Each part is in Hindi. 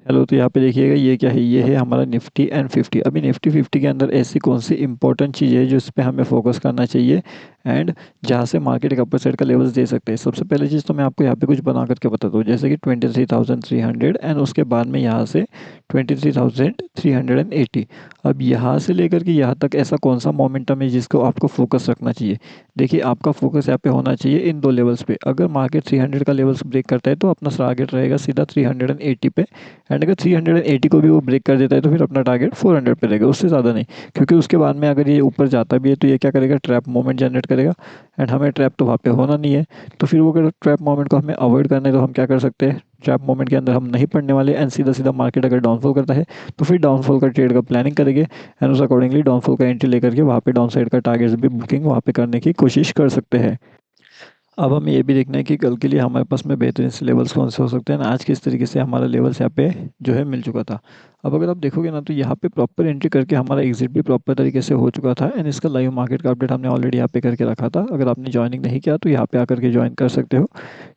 हेलो, तो यहाँ पे देखिएगा ये क्या है, ये है हमारा निफ्टी एंड 50। अभी निफ्टी 50 के अंदर ऐसी कौन सी इंपॉर्टेंट चीज़ है जो इस पे हमें फोकस करना चाहिए एंड जहाँ से मार्केट एक अपर साइड का लेवल्स दे सकते हैं। सबसे पहली चीज़ तो मैं आपको यहाँ पे कुछ बना करके बताता हूँ, जैसे कि 23,300 एंड उसके बाद में यहाँ से 23,380। अब यहाँ से लेकर के यहाँ तक ऐसा कौन सा मोमेंटम है जिसको आपको फोकस रखना चाहिए। देखिए, आपका फोकस यहाँ पे होना चाहिए इन दो लेवल्स पे। अगर मार्केट 300 का लेवल्स ब्रेक करता है तो अपना टारगेट रहेगा सीधा 380 पे, एंड अगर 380 को भी वो ब्रेक कर देता है तो फिर अपना टारगेट 400 पे रहेगा, उससे ज़्यादा नहीं। क्योंकि उसके बाद में अगर ये ऊपर जाता भी है तो ये क्या करेगा, ट्रैप मोमेंट जनरेट करेगा, एंड हमें ट्रैप तो वहाँ पे होना नहीं है। तो फिर वो अगर ट्रैप मोमेंट को हमें अवॉइड करना है तो हम क्या कर सकते हैं, ट्रैप मोमेंट के अंदर हम नहीं पड़ने वाले, एंड सीधा सीधा मार्केट अगर डाउनफॉल करता है तो फिर डाउनफॉल का ट्रेड का प्लानिंग करेंगे, एंड उस अकॉर्डिंगली डाउनफॉल का एंट्री लेकर के वहाँ पे डाउन साइड का टारगेट्स भी बुकिंग वहाँ पे करने की कोशिश कर सकते हैं। अब हमें ये भी देखना है कि कल के लिए हमारे पास में बेहतरीन से लेवल्स कौन से हो सकते हैं, आज किस तरीके से हमारा लेवल्स यहाँ पे जो है मिल चुका था। अब अगर आप देखोगे ना तो यहाँ पे प्रॉपर एंट्री करके हमारा एग्जिट भी प्रॉपर तरीके से हो चुका था, एंड इसका लाइव मार्केट का अपडेट हमने ऑलरेडी यहाँ पे करके रखा था। अगर आपने ज्वाइनिंग नहीं किया तो यहाँ पे आकर के ज्वाइन कर सकते हो।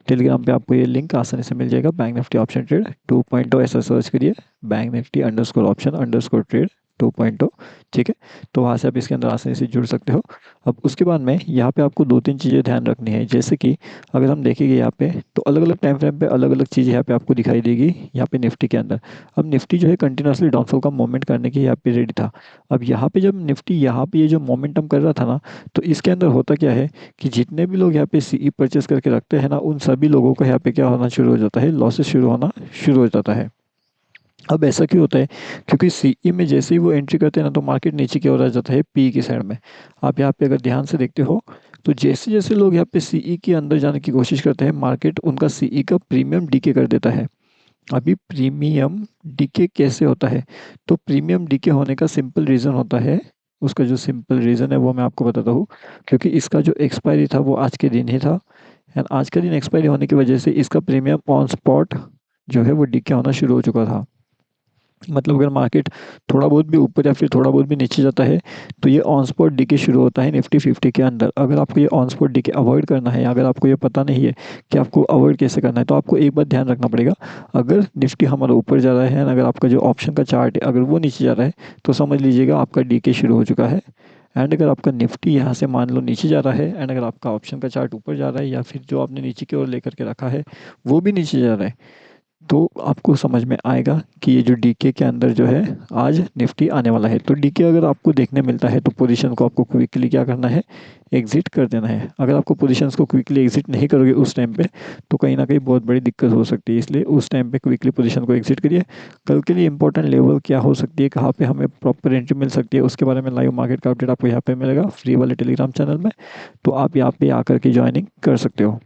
टेलीग्राम पे आपको ये लिंक आसानी से मिल जाएगा, बैंक निफ्टी ऑप्शन ट्रेड 2.0 ऐसा सर्च करिए, bank Nifty underscore option underscore trade 2.0। ठीक है, तो वहाँ से आप इसके अंदर आसानी से जुड़ सकते हो। अब उसके बाद में यहाँ पे आपको दो तीन चीज़ें ध्यान रखनी है, जैसे कि अगर हम देखेंगे यहाँ पे तो अलग अलग टाइम फ्रेम पे अलग अलग चीज़ें यहाँ पे आपको दिखाई देगी यहाँ पे निफ्टी के अंदर। अब निफ्टी जो है कंटिन्यूसली डाउनफॉल का मोमेंट करने की यहाँ पे रेडी था। अब यहाँ पे जब निफ्टी यहाँ पे ये जो मोमेंटम कर रहा था ना, तो इसके अंदर होता क्या है कि जितने भी लोग यहाँ पे सीई परचेस करके रखते हैं ना, उन सभी लोगों को यहाँ पे क्या होना शुरू हो जाता है, लॉसेस शुरू होना शुरू हो जाता है। अब ऐसा क्यों होता है, क्योंकि सीई में जैसे ही वो एंट्री करते हैं ना तो मार्केट नीचे की ओर आ जाता है पी की साइड में। आप यहाँ पे अगर ध्यान से देखते हो तो जैसे जैसे लोग यहाँ पे सीई के अंदर जाने की कोशिश करते हैं, मार्केट उनका सीई का प्रीमियम डीके कर देता है। अभी प्रीमियम डीके कैसे होता है, तो प्रीमियम डीके होने का सिंपल रीज़न होता है, उसका जो सिंपल रीज़न है वो मैं आपको बताता हूँ। क्योंकि इसका जो एक्सपायरी था वो आज के दिन ही था, एंड आज का दिन एक्सपायरी होने की वजह से इसका प्रीमियम ऑन स्पॉट जो है वो डीके होना शुरू हो चुका था। मतलब अगर मार्केट थोड़ा बहुत भी ऊपर या फिर थोड़ा बहुत भी नीचे जाता है तो ये ऑन स्पॉट डीके शुरू होता है निफ्टी 50 के अंदर। अगर आपको ये ऑन स्पॉट डीके अवॉइड करना है, अगर आपको ये पता नहीं है कि आपको अवॉइड कैसे करना है, तो आपको एक बात ध्यान रखना पड़ेगा। अगर निफ्टी हमारा ऊपर जा रहा है, अगर आपका जो ऑप्शन का चार्ट है अगर वो नीचे जा रहा है तो समझ लीजिएगा आपका डीके शुरू हो चुका है। एंड अगर आपका निफ्टी यहाँ से मान लो नीचे जा रहा है, एंड अगर आपका ऑप्शन का चार्ट ऊपर जा रहा है या फिर जो आपने नीचे की ओर लेकर के रखा है वो भी नीचे जा रहा है, तो आपको समझ में आएगा कि ये जो डीके के अंदर जो है आज निफ्टी आने वाला है। तो डीके अगर आपको देखने मिलता है तो पोजीशन को आपको क्विकली क्या करना है, एग्जिट कर देना है। अगर आपको पोजीशंस को क्विकली एग्जिट नहीं करोगे उस टाइम पे तो कहीं ना कहीं बहुत बड़ी दिक्कत हो सकती है, इसलिए उस टाइम पे क्विकली पोजीशन को एग्जिट करिए। कल के लिए इंपॉर्टेंट लेवल क्या हो सकती है, कहाँ पे हमें प्रॉपर एंट्री मिल सकती है, उसके बारे में लाइव मार्केट का अपडेट आपको यहाँ पे मिलेगा फ्री वाले टेलीग्राम चैनल में। तो आप यहाँ पे आकर के ज्वाइनिंग कर सकते हो।